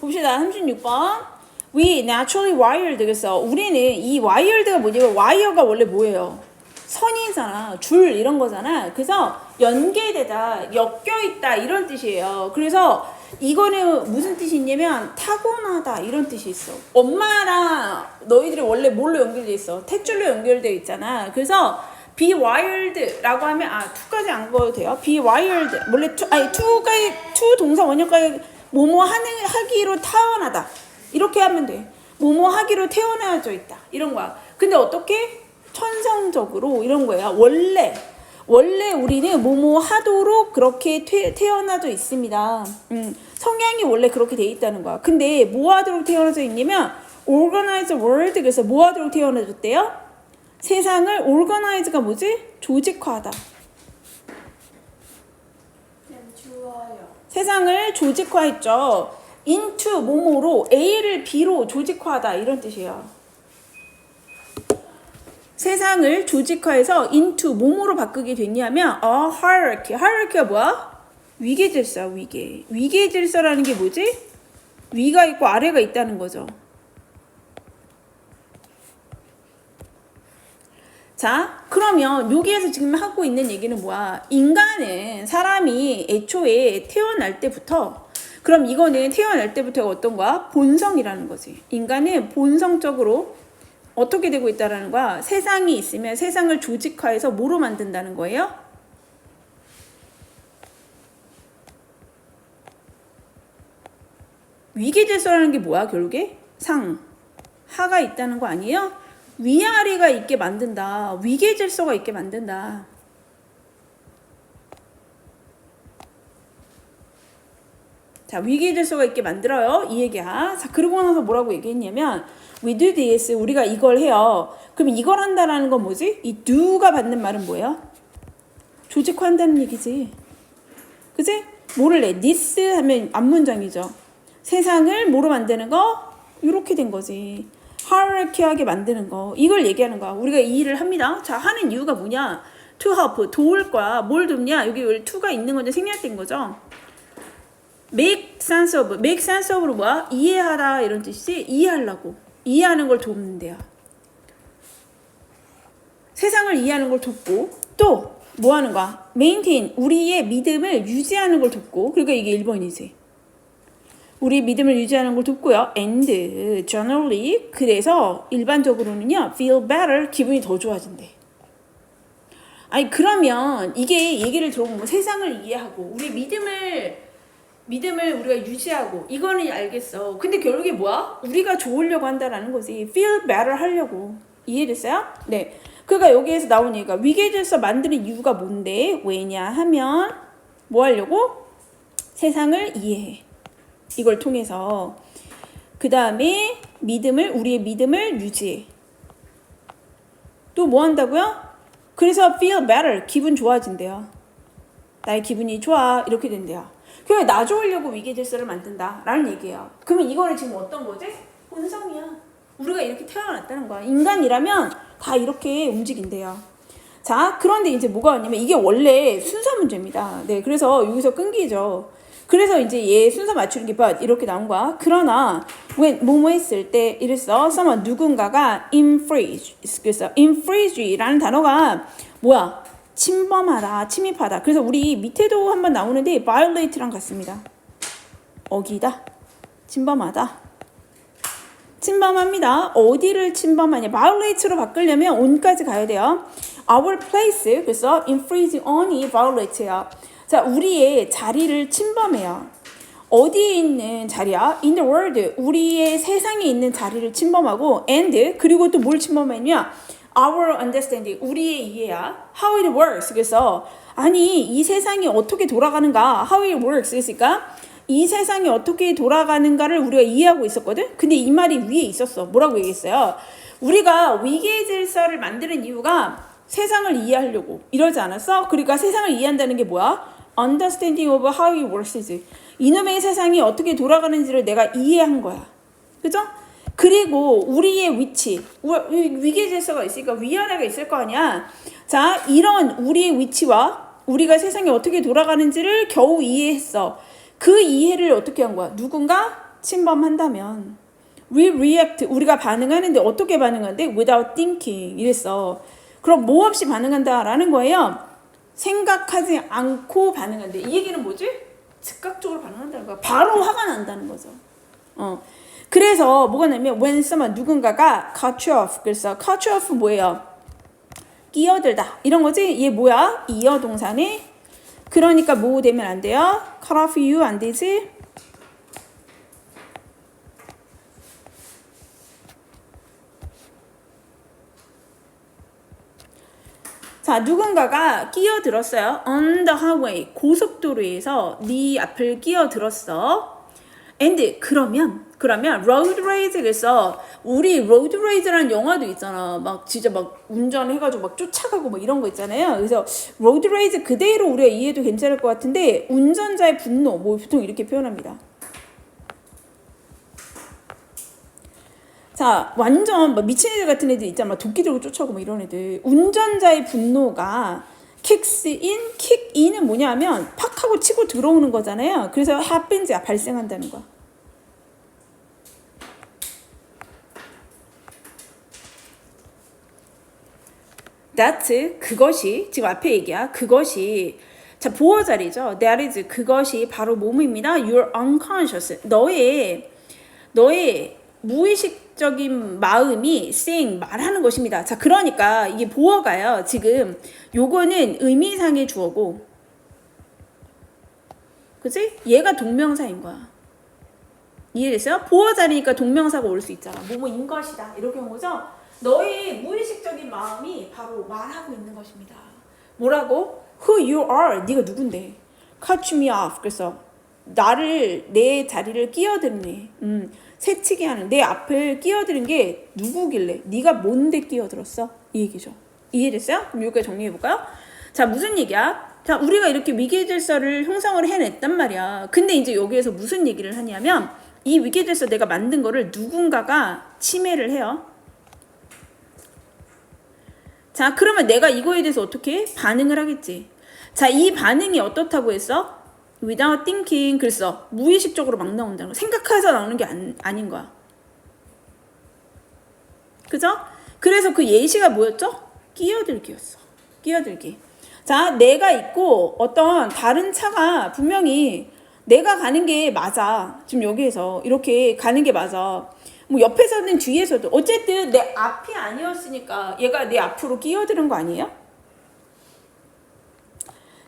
봅시다. 36번. We naturally wired. 그래서 우리는 이 wired가 뭐냐면 wire가 원래 뭐예요? 선이잖아. 줄 이런 거잖아. 그래서 연계되다, 엮여있다 이런 뜻이에요. 그래서 이거는 무슨 뜻이 있냐면 타고나다 이런 뜻이 있어. 엄마랑 너희들이 원래 뭘로 연결돼 있어? 택줄로 연결돼 있잖아. 그래서 be wired라고 하면 to까지 안 걸어도 돼요. be wired 원래 to 동사 원형까지 뭐뭐 하기로 태어나다 이렇게 하면 돼. 뭐뭐 하기로 태어나져 있다 이런 거야. 근데 어떻게? 천성적으로 이런 거예요. 원래 우리는 뭐뭐 하도록 그렇게 태어나져 있습니다. 성향이 원래 그렇게 돼 있다는 거야. 근데 뭐 하도록 태어나져 있냐면 organize world. 그래서 뭐 하도록 태어나졌대요? 세상을 organize가 뭐지? 조직화하다. 세상을 조직화했죠. into 뭐뭐로 A를 B로 조직화하다 이런 뜻이에요. 세상을 조직화해서 into 뭐뭐로 바꾸게 됐냐면 hierarchy. hierarchy가 뭐야? 위계 질서, 위계. 위계 질서라는 게 뭐지? 위가 있고 아래가 있다는 거죠. 자, 그러면 여기에서 지금 하고 있는 얘기는 뭐야? 인간은 사람이 애초에 태어날 때부터 그럼 이거는 태어날 때부터가 어떤 거야? 본성이라는 거지. 인간은 본성적으로 어떻게 되고 있다라는 거야? 세상이 있으면 세상을 조직화해서 뭐로 만든다는 거예요? 위계질서라는 게 뭐야 결국에? 하가 있다는 거 아니에요? 위아래가 있게 만든다. 위계질서가 있게 만든다. 자, 위계질서가 있게 만들어요. 이 얘기야. 자, 그러고 나서 뭐라고 얘기했냐면 we do this. 우리가 이걸 해요. 그럼 이걸 한다라는 건 뭐지? 이 do가 받는 말은 뭐예요? 조직화한다는 얘기지. 그치? 뭐를 내? this 하면 앞문장이죠. 세상을 뭐로 만드는 거? 이렇게 된 거지. hierarchy하게 만드는 거. 이걸 얘기하는 거야. 우리가 이 일을 합니다. 자, 하는 이유가 뭐냐? to help. 도울 거야. 뭘 돕냐? 여기 to가 있는 건데 생략된 거죠. make sense of. make sense of로 뭐야? 이해하라 이런 뜻이지. 이해하려고. 이해하는 걸 돕는데요. 세상을 이해하는 걸 돕고 또 뭐 하는 거야? maintain. 우리의 믿음을 유지하는 걸 돕고. 그러니까 이게 1번이지. 우리 믿음을 유지하는 걸 돕고요. and generally 그래서 일반적으로는요. feel better. 기분이 더 좋아진대. 아니 그러면 이게 얘기를 들어보면 세상을 이해하고 우리 믿음을 우리가 유지하고 이거는 알겠어. 근데 결국에 뭐야? 우리가 좋으려고 한다라는 거지. feel better 하려고. 이해됐어요? 네. 그러니까 여기에서 나온 얘기가 위계질서 만드는 이유가 뭔데? 왜냐 하면 뭐 하려고? 세상을 이해해. 이걸 통해서 그 다음에 우리의 믿음을 유지해. 또 뭐 한다고요? 그래서 feel better. 기분 좋아진대요. 나의 기분이 좋아. 이렇게 된대요. 그래 나 좋으려고 위계질서를 만든다 라는 얘기예요. 그러면 이거는 지금 어떤 거지? 본성이야. 우리가 이렇게 태어났다는 거야. 인간이라면 다 이렇게 움직인대요. 자, 그런데 이제 뭐가 왔냐면 이게 원래 순서 문제입니다. 네, 그래서 여기서 끊기죠. 그래서 이제 얘 순서 맞추는 게 이렇게 나온 거야. 그러나 when 뭐뭐 했을 때 이랬어. someone 누군가가 infringe. 그래서 infringe라는 단어가 뭐야? 침범하다, 침입하다. 그래서 우리 밑에도 한번 나오는데 violate랑 같습니다. 어기다, 침범하다. 침범합니다. 어디를 침범하냐? violate로 바꾸려면 on까지 가야 돼요. our place, 그래서 infringe on이 violate예요. 자, 우리의 자리를 침범해요. 어디에 있는 자리야? in the world, 우리의 세상에 있는 자리를 침범하고 and, 그리고 또 뭘 침범했냐? our understanding, 우리의 이해야. how it works, 그래서 아니 이 세상이 어떻게 돌아가는가? how it works, 그러니까 이 세상이 어떻게 돌아가는가를 우리가 이해하고 있었거든? 근데 이 말이 위에 있었어. 뭐라고 얘기했어요? 우리가 위계질서를 만드는 이유가 세상을 이해하려고 이러지 않았어? 그러니까 세상을 이해한다는 게 뭐야? understanding of how it works. 이놈의 세상이 어떻게 돌아가는지를 내가 이해한 거야. 그죠? 그리고 우리의 위치, 위계질서가 있으니까 위아래가 있을 거 아니야. 자, 이런 우리의 위치와 우리가 세상이 어떻게 돌아가는지를 겨우 이해했어. 그 이해를 어떻게 한 거야? 누군가 침범한다면 we react 우리가 반응하는데 어떻게 반응하는데 without thinking 이랬어. 그럼 뭐 없이 반응한다라는 거예요. 생각하지 않고 반응한대. 이 얘기는 뭐지? 즉각적으로 반응한다는 거야. 바로 화가 난다는 거죠. 그래서 뭐가 나면 when someone 누군가가 cut you off. 그래서 cut you off 뭐예요? 끼어들다 이런 거지. 얘 뭐야? 이어 동사네. 그러니까 뭐 되면 안 돼요? cut off you 안 되지? 자, 누군가가 끼어들었어요. On the highway, 고속도로에서 네 앞을 끼어들었어. And 그러면 road rage 그래서 우리 road rage라는 영화도 있잖아. 막 진짜 막 운전해가지고 막 쫓아가고 막 이런 거 있잖아요. 그래서 road rage 그대로 우리가 이해해도 괜찮을 것 같은데 운전자의 분노 뭐 보통 이렇게 표현합니다. 자, 완전 막 미친 애들 같은 애들 있잖아. 막 도끼 들고 쫓아오고 막 이런 애들. 운전자의 분노가 kicks in, kick in은 뭐냐면 팍 하고 치고 들어오는 거잖아요. 그래서 happens, 발생한다는 거야. That, 그것이, 지금 앞에 얘기야. 그것이, 자, 보어 자리죠. That is, 그것이 바로 뭐뭐입니다. Your unconscious, 너의 무의식적인 마음이 saying, 말하는 것입니다. 자, 그러니까 이게 보어가요. 지금 요거는 의미상의 주어고, 그치? 얘가 동명사인 거야. 이해됐어요? 보어 자리니까 동명사가 올 수 있잖아. 뭐뭐인 것이다. 이렇게 한 거죠? 너의 무의식적인 마음이 바로 말하고 있는 것입니다. 뭐라고? Who you are. 네가 누군데? Cut me off. 그래서 나를 내 자리를 끼어드네. 새치게 하는 내 앞을 끼어드는 게 누구길래? 네가 뭔데 끼어들었어? 이 얘기죠. 이해됐어요? 그럼 여기까지 정리해볼까요? 자, 무슨 얘기야? 자, 우리가 이렇게 위계질서를 형성을 해냈단 말이야. 근데 이제 여기에서 무슨 얘기를 하냐면 이 위계질서 내가 만든 거를 누군가가 침해를 해요. 자, 그러면 내가 이거에 대해서 어떻게 반응을 하겠지? 자, 이 반응이 어떻다고 했어? without thinking. 그래서 무의식적으로 막 나온다는 거. 생각해서 나오는 게 아닌 거야. 그죠? 그래서 그 예시가 뭐였죠? 끼어들기였어. 끼어들기. 자, 내가 있고 어떤 다른 차가 분명히 내가 가는 게 맞아. 지금 여기에서 이렇게 가는 게 맞아. 뭐 옆에서는 뒤에서도 어쨌든 내 앞이 아니었으니까 얘가 내 앞으로 끼어드는 거 아니에요?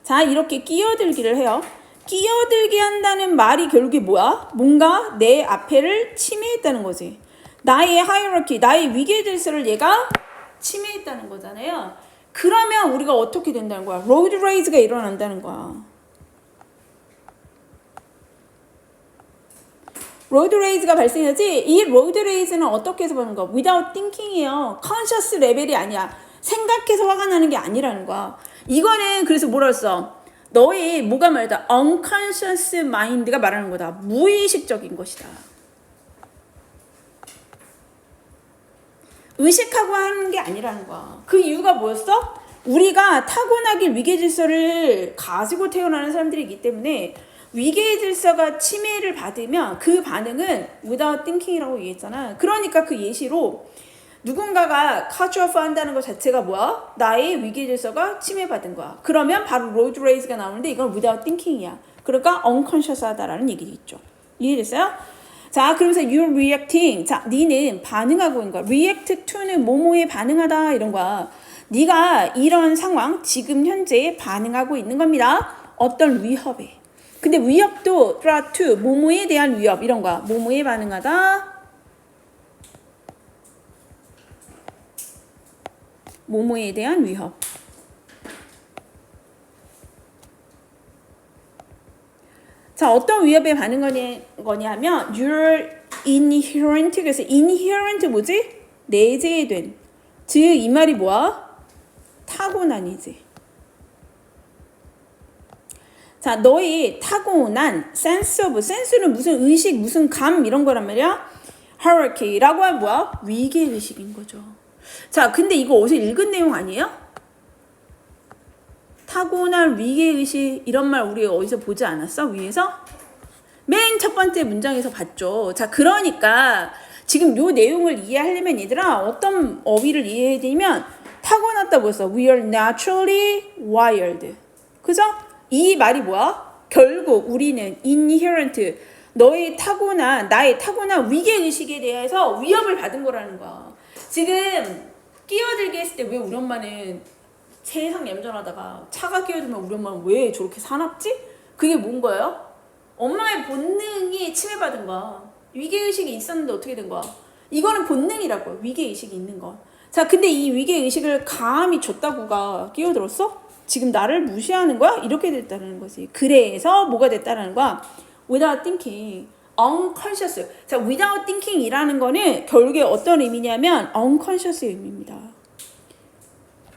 자, 이렇게 끼어들기를 해요. 끼어들게 한다는 말이 결국에 뭐야? 뭔가 내 앞에를 침해했다는 거지. 나의 하이어러키, 나의 위계 질서를 얘가 침해했다는 거잖아요. 그러면 우리가 어떻게 된다는 거야? 로드 레이즈가 일어난다는 거야. 로드 레이즈가 발생하지. 이 로드 레이즈는 어떻게 해서 보는 거야? without thinking이에요. conscious 레벨이 아니야. 생각해서 화가 나는 게 아니라는 거야. 이거는 그래서 뭐라 했어? 너의 뭐가 말이다? unconscious mind가 말하는 거다. 무의식적인 것이다. 의식하고 하는 게 아니라는 거야. 그 이유가 뭐였어? 우리가 타고나길 위계질서를 가지고 태어나는 사람들이기 때문에 위계질서가 침해를 받으면 그 반응은 without thinking이라고 얘기했잖아. 그러니까 그 예시로 누군가가 cut off 한다는 것 자체가 뭐야? 나의 위계질서가 침해받은 거야. 그러면 바로 road rage가 나오는데 이건 without thinking이야. 그러니까 unconscious 하다라는 얘기도 있죠. 이해됐어요? 자, 그러면서 you're reacting. 자, 니는 반응하고 있는 거야. react to는 뭐뭐에 반응하다 이런 거야. 네가 이런 상황, 지금 현재 반응하고 있는 겁니다. 어떤 위협에. 근데 위협도 threat to, 뭐뭐에 대한 위협 이런 거야. 뭐뭐에 반응하다. 뭐뭐에 대한 위협. 자, 어떤 위협에 반응하는 거냐면 your inherent, 그래서 inherent 뭐지? 내재된. 즉 이 말이 뭐야? 타고난이지. 자, 너의 타고난 sense of, sense는 무슨 의식, 무슨 감 이런 거란 말이야? hierarchy라고 하면 뭐야? 위계의식인 거죠. 자, 근데 이거 어디서 읽은 내용 아니에요? 타고난 위계의식 이런 말 우리 어디서 보지 않았어? 위에서? 맨 첫 번째 문장에서 봤죠. 자, 그러니까 지금 요 내용을 이해하려면 얘들아 어떤 어휘를 이해해야 되냐면 타고났다고 했어. We are naturally wired. 그죠? 이 말이 뭐야? 결국 우리는 inherent 나의 타고난 위계의식에 대해서 위협을 받은 거라는 거야. 지금 끼어들게 했을 때 왜 우리 엄마는 세상 얌전하다가 차가 끼어들면 우리 엄마는 왜 저렇게 사납지? 그게 뭔 거예요? 엄마의 본능이 침해받은 거야. 위계의식이 있었는데 어떻게 된 거야? 이거는 본능이라고요. 위계의식이 있는 거. 자, 근데 이 위계의식을 감히 줬다고가 끼어들었어? 지금 나를 무시하는 거야? 이렇게 됐다는 거지. 그래서 뭐가 됐다는 거야? Without thinking, unconscious. 자, without thinking이라는 거는 결국에 어떤 의미냐면 unconscious의 의미입니다.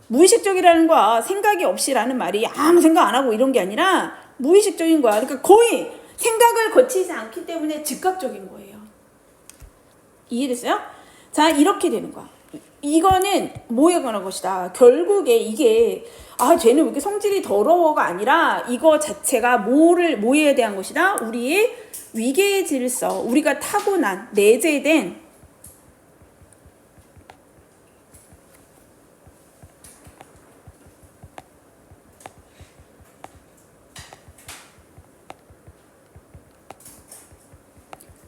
무의식적이라는 거야. 생각이 없이라는 말이 아무 생각 안 하고 이런 게 아니라 무의식적인 거야. 그러니까 거의 생각을 거치지 않기 때문에 즉각적인 거예요. 이해됐어요? 자, 이렇게 되는 거야. 이거는 뭐에 관한 것이다. 결국에 이게 쟤는 왜 이렇게 성질이 더러워가 아니라 이거 자체가 뭐에 대한 것이다. 우리의 위계의 질서, 우리가 타고난 내재된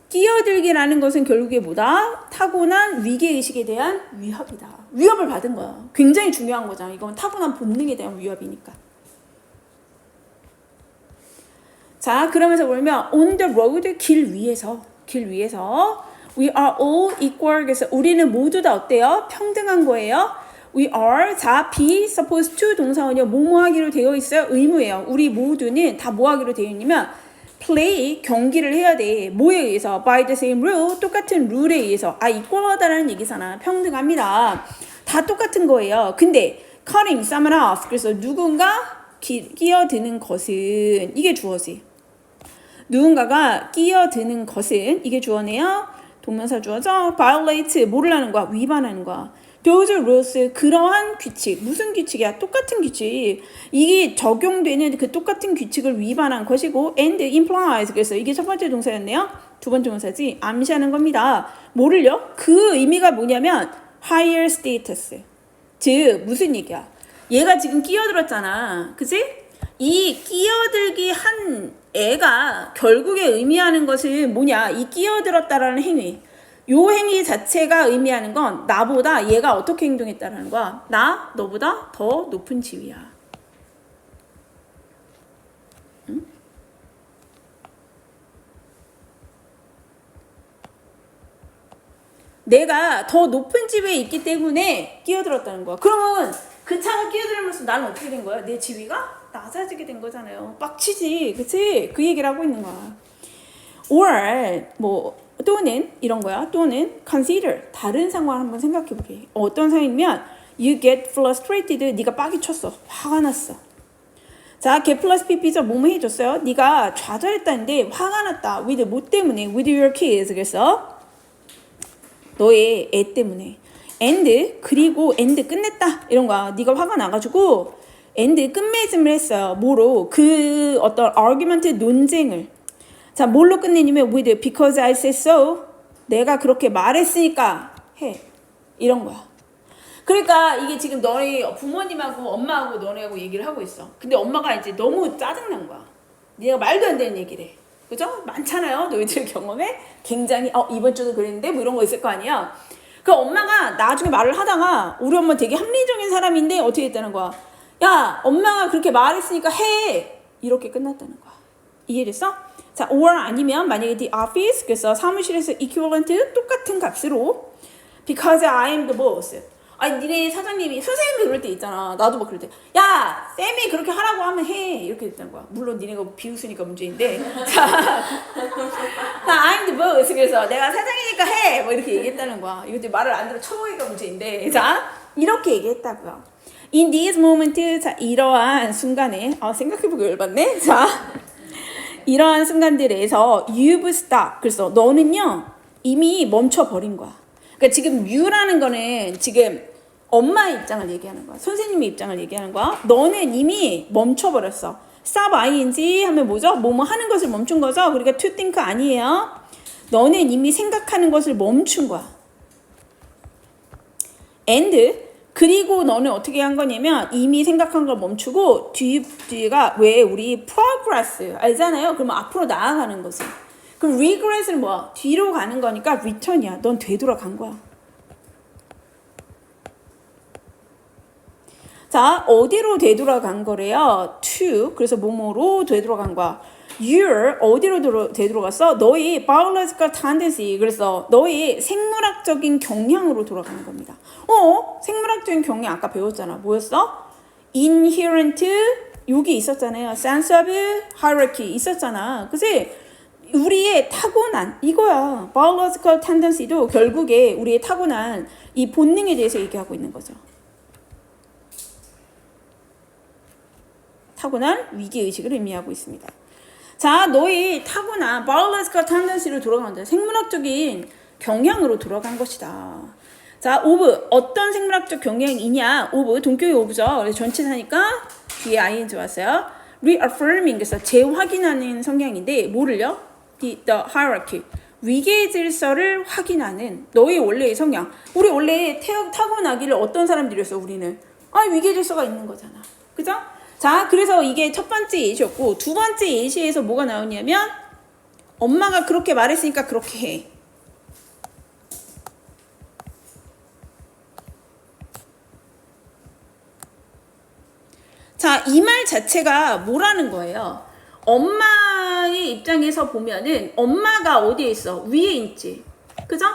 끼어들기라는 것은 결국에 뭐다? 타고난 위계의식에 대한 위협이다. 위협을 받은 거야. 굉장히 중요한 거잖아. 이건 타고난 본능에 대한 위협이니까. 자, 그러면서 보면 on the road, 길 위에서 we are all equal. 그래서 우리는 모두 다 어때요? 평등한 거예요. We are, 자, be supposed to 동사원이요. 뭐뭐하기로 되어 있어요? 의무예요. 우리 모두는 다 뭐하기로 되어 있냐면 play, 경기를 해야 돼. 뭐에 의해서? by the same rule, 똑같은 룰에 의해서. equal하다라는 얘기잖아. 평등합니다. 다 똑같은 거예요. 근데 cutting someone off, 그래서 누군가 끼어드는 것은, 이게 주어지. 누군가가 끼어드는 것은, 이게 주어네요. 동명사 주어죠. violate, 뭐를 하는 거야? 위반하는 거야. those rules, 그러한 규칙. 무슨 규칙이야? 똑같은 규칙. 이게 적용되는 그 똑같은 규칙을 위반한 것이고 and implies, 그래서 이게 첫 번째 동사였네요. 두 번째 동사지. 암시하는 겁니다. 뭐를요? 그 의미가 뭐냐면 higher status. 즉 무슨 얘기야? 얘가 지금 끼어들었잖아. 그치? 이 끼어들기 한 애가 결국에 의미하는 것은 뭐냐? 이 끼어들었다라는 행위. 요 행위 자체가 의미하는 건 나보다 얘가 어떻게 행동했다는 거야. 너보다 더 높은 지위야. 응? 내가 더 높은 지위에 있기 때문에 끼어들었다는 거야. 그러면 그 차가 끼어들면서 나는 어떻게 된 거야? 내 지위가 낮아지게 된 거잖아요. 빡치지. 그치? 그 얘기를 하고 있는 거야. or 또는 이런 거야. 또는 consider, 다른 상황을 한번 생각해 보게. 어떤 상황이면 you get frustrated, 네가 빡이 쳤어. 화가 났어. 자, get plus pp죠. 뭐뭐 해줬어요. 네가 좌절했다는데 화가 났다. with 뭐 때문에? with your kids. 그래서 너의 애 때문에. and 그리고 and 끝냈다. 이런 거야. 네가 화가 나가지고 and 끝맺음을 했어요. 뭐로? 그 어떤 argument 논쟁을. 자, 뭘로 끝내냐면 with because I said so. 내가 그렇게 말했으니까 해. 이런 거야. 그러니까 이게 지금 너희 부모님하고 엄마하고 너네하고 얘기를 하고 있어. 근데 엄마가 이제 너무 짜증난 거야. 네가 말도 안 되는 얘기를 해. 그죠? 많잖아요. 너희들 경험에 굉장히 이번 주도 그랬는데 뭐 이런 거 있을 거 아니야. 그 엄마가 나중에 말을 하다가 우리 엄마 되게 합리적인 사람인데 어떻게 했다는 거야. 야, 엄마가 그렇게 말했으니까 해. 이렇게 끝났다는 거야. 이해됐어? 자, or 아니면 만약에 the office, 그래서 사무실에서 equivalent, 똑같은 값으로 because I am the boss. 아니, 니네 사장님이, 선생님이 그럴 때 있잖아. 나도 막 그럴 때. 야, 쌤이 그렇게 하라고 하면 해. 이렇게 됐다는 거야. 물론 니네가 비웃으니까 문제인데. 자, I'm the boss. 그래서 내가 사장이니까 해. 뭐 이렇게 얘기했다는 거야. 이것도 말을 안 들어 쳐보기가 문제인데. 자, 이렇게 얘기했다고요. In this moment, 자, 이러한 순간에, 생각해보기 열받네. 자, 이러한 순간들에서 you've stopped. 그래서 너는요 이미 멈춰버린 거야. 그러니까 지금 you라는 거는 지금 엄마의 입장을 얘기하는 거야. 선생님의 입장을 얘기하는 거야. 너는 이미 멈춰버렸어. stop ing 하면 뭐죠? 뭐뭐 하는 것을 멈춘 거죠? 그러니까 to think 아니에요. 너는 이미 생각하는 것을 멈춘 거야. and 그리고 너는 어떻게 한 거냐면 이미 생각한 걸 멈추고 뒤가 왜 우리 progress 알잖아요. 그러면 앞으로 나아가는 거지. 그럼 regress는 뭐야? 뒤로 가는 거니까 return이야. 넌 되돌아간 거야. 자, 어디로 되돌아간 거래요? to. 그래서 뭐뭐로 되돌아간 거야. you're 어디로 되돌아갔어? 너의 biological tendency. 그래서 너의 생물학적인 경향으로 돌아가는 겁니다. 생물학적인 경향 아까 배웠잖아. 뭐였어? inherent 여기 있었잖아요. sense of hierarchy 있었잖아. 그치? 우리의 타고난 이거야. biological tendency도 결국에 우리의 타고난 이 본능에 대해서 얘기하고 있는 거죠. 타고난 위기의식을 의미하고 있습니다. 자, 너의 타고난 biological tendency로 돌아간다. 생물학적인 경향으로 돌아간 것이다. 자, of 어떤 생물학적 경향이냐? of 동격의 of죠. 그래서 전치사니까 뒤에 ing 왔어요. reaffirming 그래서 재확인하는 성향인데 뭐를요? the hierarchy 위계 질서를 확인하는 너의 원래의 성향. 우리 원래 타고나기를 어떤 사람들이었어? 우리는 위계 질서가 있는 거잖아. 그죠? 자, 그래서 이게 첫 번째 예시였고 두 번째 예시에서 뭐가 나오냐면 엄마가 그렇게 말했으니까 그렇게 해. 자, 이 말 자체가 뭐라는 거예요? 엄마의 입장에서 보면은 엄마가 어디에 있어? 위에 있지. 그죠?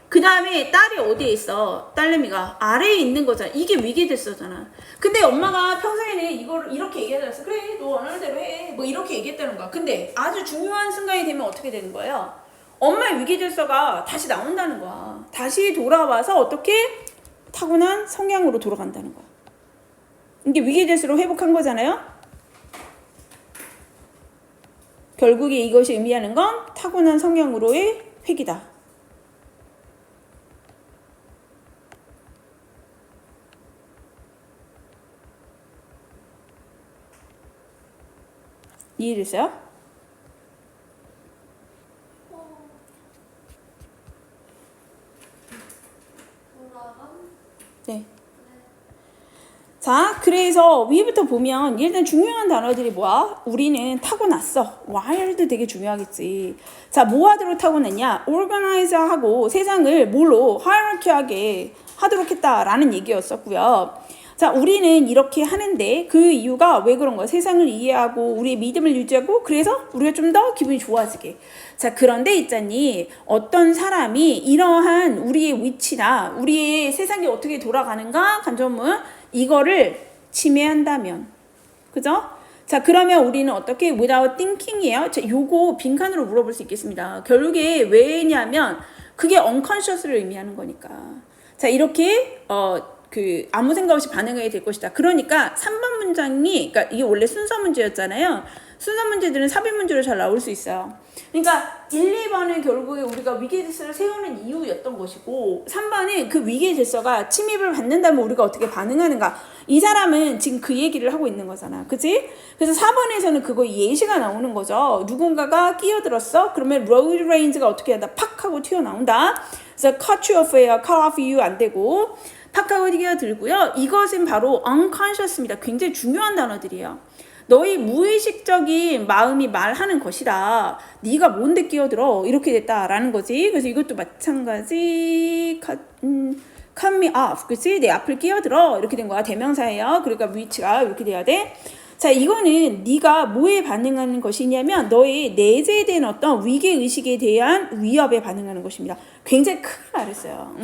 그 다음에 딸이 어디에 있어? 딸내미가 아래에 있는 거잖아. 이게 위계질서잖아. 근데 엄마가 평소에는 이걸 이렇게 얘기하잖아. 그래, 너 원하는 대로 해. 뭐 이렇게 얘기했다는 거야. 근데 아주 중요한 순간이 되면 어떻게 되는 거예요? 엄마의 위계질서가 다시 나온다는 거야. 다시 돌아와서 어떻게 타고난 성향으로 돌아간다는 거야. 이게 위계질서로 회복한 거잖아요. 결국에 이것이 의미하는 건 타고난 성향으로의 회귀다. 이해됐어요? 네. 자, 그래서 위부터 보면 일단 중요한 단어들이 뭐야? 우리는 타고났어. wired 되게 중요하겠지. 자, 뭐 하도록 타고났냐? organize하고 세상을 뭘로? hierarchy하게 하도록 했다라는 얘기였었고요. 자, 우리는 이렇게 하는데 그 이유가 왜 그런 거야? 세상을 이해하고 우리의 믿음을 유지하고 그래서 우리가 좀 더 기분이 좋아지게. 자, 그런데 있잖니 어떤 사람이 이러한 우리의 위치나 우리의 세상이 어떻게 돌아가는가 관점은 이거를 침해한다면, 그죠? 자, 그러면 우리는 어떻게 without thinking이에요? 자, 요거 빈칸으로 물어볼 수 있겠습니다. 결국에 왜냐면 그게 unconscious를 의미하는 거니까. 자, 이렇게 아무 생각 없이 반응하게 될 것이다. 그러니까 3번 문장이, 그러니까 이게 원래 순서 문제였잖아요. 순서 문제들은 삽입 문제로 잘 나올 수 있어요. 그러니까 1, 2번은 결국에 우리가 위계 질서를 세우는 이유였던 것이고 3번은 그 위계 질서가 침입을 받는다면 우리가 어떻게 반응하는가. 이 사람은 지금 그 얘기를 하고 있는 거잖아. 그치? 그래서 4번에서는 그거 예시가 나오는 거죠. 누군가가 끼어들었어? 그러면 road range가 어떻게 한다? 팍 하고 튀어나온다. 그래서 cut you off야, cut off you 안 되고 팍하고 끼어들고요. 이것은 바로 unconscious입니다. 굉장히 중요한 단어들이에요. 너의 무의식적인 마음이 말하는 것이다. 네가 뭔데 끼어들어? 이렇게 됐다라는 거지. 그래서 이것도 마찬가지. cut me off. 그치? 내 앞을 끼어들어. 이렇게 된 거야. 대명사예요. 그러니까 위치가 이렇게 돼야 돼. 자, 이거는 네가 뭐에 반응하는 것이냐면 너의 내재된 어떤 위계의식에 대한 위협에 반응하는 것입니다. 굉장히 크게 말했어요.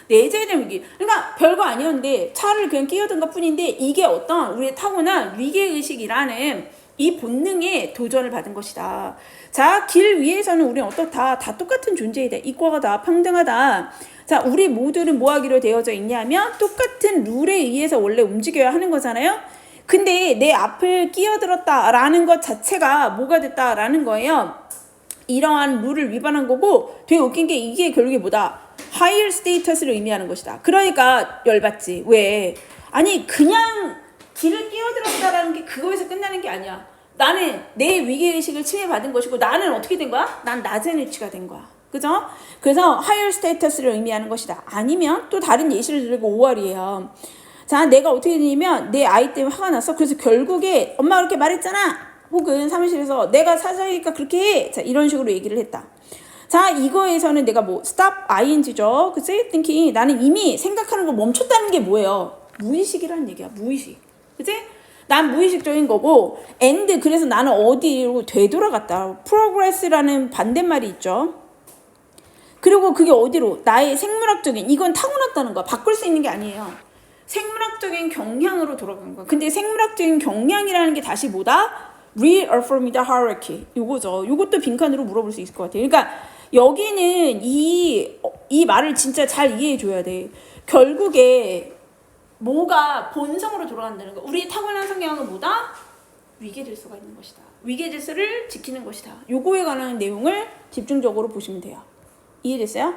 내재된 위기. 그러니까 별거 아니었는데 차를 그냥 끼어든 것 뿐인데 이게 어떤 우리의 타고난 위계의식이라는 이 본능에 도전을 받은 것이다. 자, 길 위에서는 우리는 어떻다? 다 똑같은 존재이다. 이과하다. 평등하다. 자, 우리 모두는 뭐 하기로 되어져 있냐면 똑같은 룰에 의해서 원래 움직여야 하는 거잖아요. 근데 내 앞을 끼어들었다라는 것 자체가 뭐가 됐다라는 거예요. 이러한 룰을 위반한 거고 되게 웃긴 게 이게 결국에 뭐다? higher status를 의미하는 것이다. 그러니까 열받지. 왜? 아니 그냥 길을 끼어들었다라는 게 그거에서 끝나는 게 아니야. 나는 내 위계의식을 침해받은 것이고 나는 어떻게 된 거야? 난 낮은 위치가 된 거야. 그죠? 그래서 higher status를 의미하는 것이다. 아니면 또 다른 예시를 들고 5월이에요. 자, 내가 어떻게 되냐면 내 아이 때문에 화가 났어. 그래서 결국에 엄마가 그렇게 말했잖아. 혹은 사무실에서 내가 사장이니까 그렇게 해. 자, 이런 식으로 얘기를 했다. 자, 이거에서는 내가 뭐 stop ing죠. 그치? thinking. 나는 이미 생각하는 걸 멈췄다는 게 뭐예요? 무의식이라는 얘기야. 무의식. 그치? 난 무의식적인 거고 and 그래서 나는 어디로 되돌아갔다. progress라는 반대말이 있죠. 그리고 그게 어디로? 나의 생물학적인 이건 타고났다는 거야. 바꿀 수 있는 게 아니에요. 생물학적인 경향으로 돌아간 거야. 근데 생물학적인 경향이라는 게 다시 뭐다? reaffirm the hierarchy. 요거죠. 요것도 빈칸으로 물어볼 수 있을 것 같아요. 그러니까 여기는 이 말을 진짜 잘 이해해 줘야 돼. 결국에 뭐가 본성으로 돌아간다는 거. 우리 타고난 성향은 뭐다? 위계 질서가 있는 것이다. 위계 질서를 지키는 것이다. 요거에 관한 내용을 집중적으로 보시면 돼요. 이해됐어요?